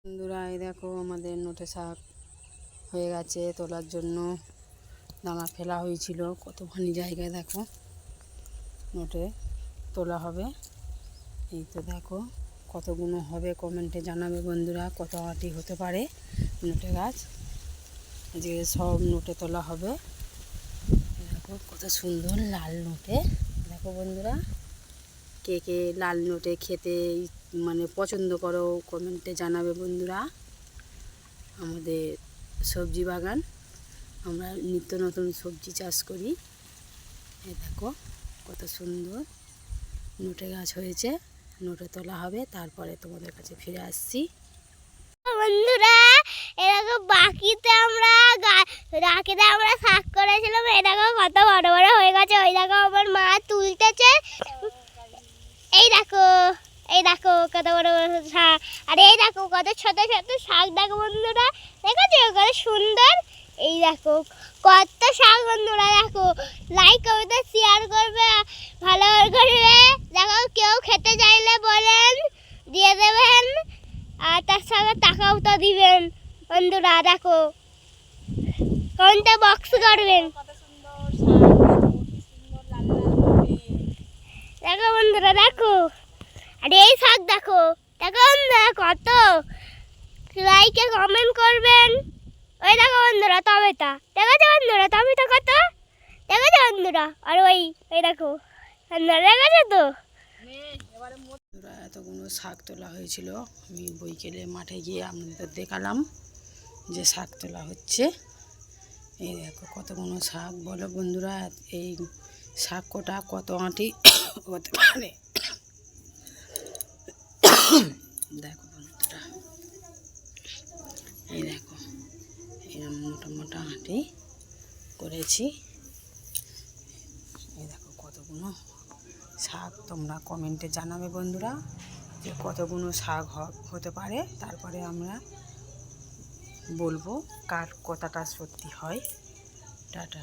বন্ধুরা, এই দেখো আমাদের নোটে শাক হয়ে গেছে। তোলার জন্য দানা ফেলা হয়েছিল, কতখানি জায়গায় দেখো নোটে তোলা হবে। এই তো দেখো কতগুলো হবে, কমেন্টে জানাবে বন্ধুরা কত আঁটি হতে পারে নোটে গাছ। আজকে সব নোটে তোলা হবে। দেখো কত সুন্দর লাল নোটে। দেখো বন্ধুরা, কে কে লাল নোটে খেতে পছন্দ করো কমেন্টে জানাবে বন্ধুরা। আমাদের সবজি বাগান, আমরা নিত্য নতুন সবজি চাষ করি। এই দেখো কত সুন্দর নোটে গাছ হয়েছে। নোটে তোলা হবে, তারপরে তোমাদের কাছে ফিরে আসছি। বন্ধুরা, এরকম বাকিতে আমরা শাক করেছিলাম। এই দেখো কত বড় বড় হয়ে গেছে। ওই দেখো আমার মা তুলতেছে। এই দেখো কত বড় বড় শাক। আর এই দেখো কত ছোট ছোট শাক। দেখো বন্ধুরা, দেখেছো কত সুন্দর। এই দেখো কত শাক। বন্ধুরা দেখো, লাইক করবে, শেয়ার করবে, ভালো করবে। দেখো কেউ খেতে চাইলে বলেন, দিয়ে দেবেন। আর তার সঙ্গে টাকাও তো দিবেন। বন্ধুরা দেখো, কমেন্টে বক্স করবেন। দেখো বন্ধুরা দেখো, আর এই শাক দেখো। দেখো বন্ধুরা কত, লাইকে কমেন্ট করবেন। ওই দেখো বন্ধুরা টমেটো, দেখেছো বন্ধুরা টমেটো কত, দেখেছো বন্ধুরা। আর ওই দেখো বন্ধুরা, দেখেছো তো। এতগুলো শাক তোলা হয়েছিল। আমি বৈকালে মাঠে গিয়ে আপনাদের দেখালাম যে শাক তোলা হচ্ছে। এই দেখো কতগুলো শাক, বলো বন্ধুরা এই শাক কটা কত আঁটি হতে পারে। দেখো বন্ধুরা, এই দেখো এরকম মোটা মোটা আঁটি করেছি। এই দেখো কতগুলো শাক, তোমরা কমেন্টে জানাবে বন্ধুরা যে কতগুলো শাক হতে পারে। তারপরে আমরা বলবো কার কথাটা সত্যি হয়। টাটা।